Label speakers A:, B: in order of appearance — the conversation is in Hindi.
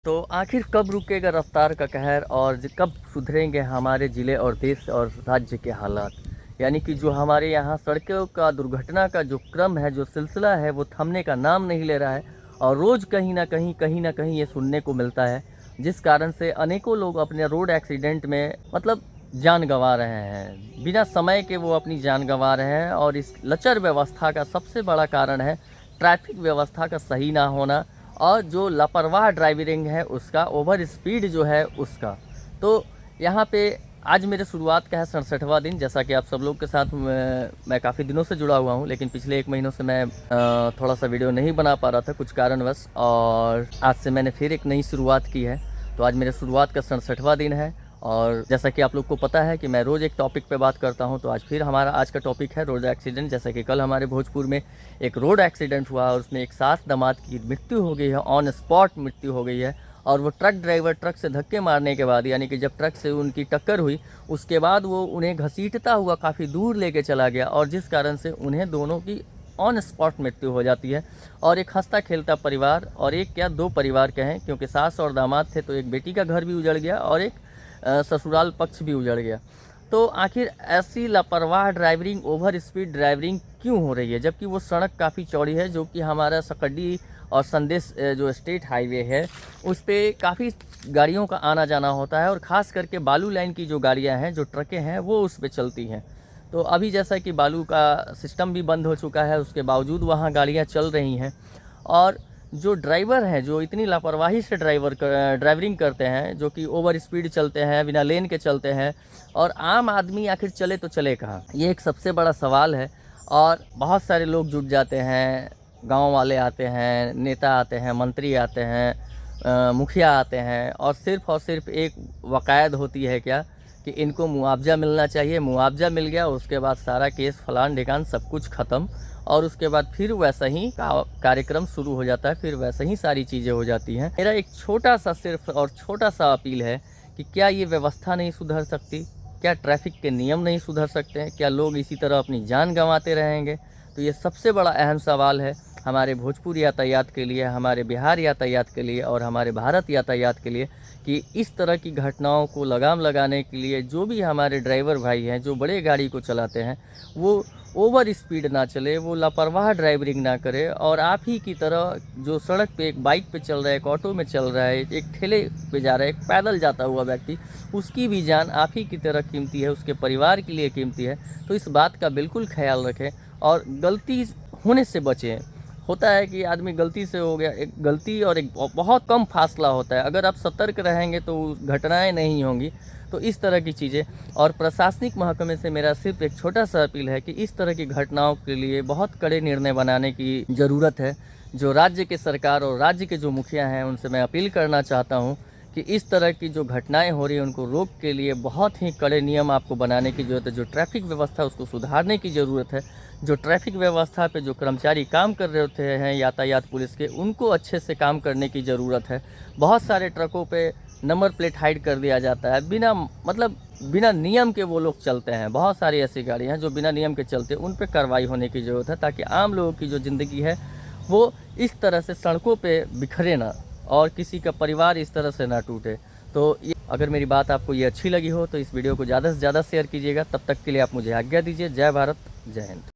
A: तो आखिर कब रुकेगा रफ्तार का कहर और कब सुधरेंगे हमारे ज़िले और देश और राज्य के हालात। यानी कि जो हमारे यहाँ सड़कों का दुर्घटना का जो क्रम है, जो सिलसिला है, वो थमने का नाम नहीं ले रहा है। और रोज़ कहीं ना कहीं ये सुनने को मिलता है, जिस कारण से अनेकों लोग अपने रोड एक्सीडेंट में मतलब जान गंवा रहे हैं, बिना समय के वो अपनी जान गंवा रहे हैं। और इस लचर व्यवस्था का सबसे बड़ा कारण है ट्रैफिक व्यवस्था का सही ना होना और जो लापरवाह ड्राइविंग है उसका, ओवर स्पीड जो है उसका। तो यहाँ पे आज मेरे शुरुआत का है 67वां दिन। जैसा कि आप सब लोग के साथ मैं काफ़ी दिनों से जुड़ा हुआ हूँ, लेकिन पिछले 1 महीनों से मैं थोड़ा सा वीडियो नहीं बना पा रहा था कुछ कारणवश, और आज से मैंने फिर एक नई शुरुआत की है। तो आज मेरे शुरुआत का 67वां दिन है। और जैसा कि आप लोग को पता है कि मैं रोज़ एक टॉपिक पे बात करता हूं, तो आज फिर हमारा आज का टॉपिक है रोड एक्सीडेंट। जैसा कि कल हमारे भोजपुर में एक रोड एक्सीडेंट हुआ और उसमें एक सास दामाद की मृत्यु हो गई है, ऑन स्पॉट मृत्यु हो गई है। और वो ट्रक ड्राइवर ट्रक से धक्के मारने के बाद, यानी कि जब ट्रक से उनकी टक्कर हुई उसके बाद वो उन्हें घसीटता हुआ काफ़ी दूर लेके चला गया, और जिस कारण से उन्हें दोनों की ऑन स्पॉट मृत्यु हो जाती है। और एक हंसता खेलता परिवार, और एक क्या 2 परिवार कहें, क्योंकि सास और दामाद थे, तो एक बेटी का घर भी उजड़ गया और एक ससुराल पक्ष भी उजड़ गया। तो आखिर ऐसी लापरवाह ड्राइविंग, ओवर स्पीड ड्राइविंग क्यों हो रही है, जबकि वो सड़क काफ़ी चौड़ी है, जो कि हमारा सकड्डी और संदेश जो स्टेट हाईवे है उस पर काफ़ी गाड़ियों का आना जाना होता है। और ख़ास करके बालू लाइन की जो गाड़ियां हैं, जो ट्रकें हैं, वो उस पर चलती हैं। तो अभी जैसा कि बालू का सिस्टम भी बंद हो चुका है, उसके बावजूद वहाँ गाड़ियाँ चल रही हैं। और जो ड्राइवर हैं, जो इतनी लापरवाही से ड्राइविंग करते हैं, जो कि ओवर स्पीड चलते हैं, बिना लेन के चलते हैं, और आम आदमी आखिर चले तो चले कहाँ, ये एक सबसे बड़ा सवाल है। और बहुत सारे लोग जुट जाते हैं, गांव वाले आते हैं, नेता आते हैं, मंत्री आते हैं, मुखिया आते हैं, और सिर्फ एक वकायद होती है क्या कि इनको मुआवजा मिलना चाहिए। मुआवजा मिल गया, उसके बाद सारा केस फलान ढिकान सब कुछ ख़त्म, और उसके बाद फिर वैसा ही कार्यक्रम शुरू हो जाता है, फिर वैसे ही सारी चीज़ें हो जाती हैं। मेरा एक छोटा सा सिर्फ और छोटा सा अपील है कि क्या ये व्यवस्था नहीं सुधर सकती, क्या ट्रैफिक के नियम नहीं सुधर सकते हैं, क्या लोग इसी तरह अपनी जान गंवाते रहेंगे। तो ये सबसे बड़ा अहम सवाल है हमारे भोजपुर यातायात के लिए, हमारे बिहार यातायात के लिए और हमारे भारत यातायात के लिए, कि इस तरह की घटनाओं को लगाम लगाने के लिए जो भी हमारे ड्राइवर भाई हैं, जो बड़े गाड़ी को चलाते हैं, वो ओवर स्पीड ना चले, वो लापरवाह ड्राइविंग ना करे। और आप ही की तरह जो सड़क पे एक बाइक पे चल रहा है, एक ऑटो में चल रहा है, एक ठेले पे जा रहा है, एक पैदल जाता हुआ व्यक्ति, उसकी भी जान आप ही की तरह कीमती है, उसके परिवार के लिए कीमती है। तो इस बात का बिल्कुल ख्याल रखें और गलती होने से बचें। होता है कि आदमी गलती से हो गया, एक गलती और एक बहुत कम फासला होता है। अगर आप सतर्क रहेंगे तो घटनाएं नहीं होंगी। तो इस तरह की चीज़ें, और प्रशासनिक महकमे से मेरा सिर्फ एक छोटा सा अपील है कि इस तरह की घटनाओं के लिए बहुत कड़े निर्णय बनाने की ज़रूरत है। जो राज्य के सरकार और राज्य के जो मुखिया हैं, उनसे मैं अपील करना चाहता हूँ कि इस तरह की जो घटनाएं हो रही हैं उनको रोक के लिए बहुत ही कड़े नियम आपको बनाने की ज़रूरत है। जो ट्रैफिक व्यवस्था उसको सुधारने की ज़रूरत है। जो ट्रैफिक व्यवस्था पे जो कर्मचारी काम कर रहे होते हैं यातायात पुलिस के, उनको अच्छे से काम करने की ज़रूरत है। बहुत सारे ट्रकों पे नंबर प्लेट हाइड कर दिया जाता है, बिना मतलब बिना नियम के वो लोग चलते हैं। बहुत सारी ऐसी गाड़ियाँ हैं जो बिना नियम के चलते हैं, उन पर कार्रवाई होने की ज़रूरत है, ताकि आम लोगों की जो ज़िंदगी है वो इस तरह से सड़कों पे बिखरे ना, और किसी का परिवार इस तरह से ना टूटे। तो ये, अगर मेरी बात आपको ये अच्छी लगी हो तो इस वीडियो को ज़्यादा से ज़्यादा शेयर कीजिएगा। तब तक के लिए आप मुझे आज्ञा दीजिए। जय भारत, जय हिंद।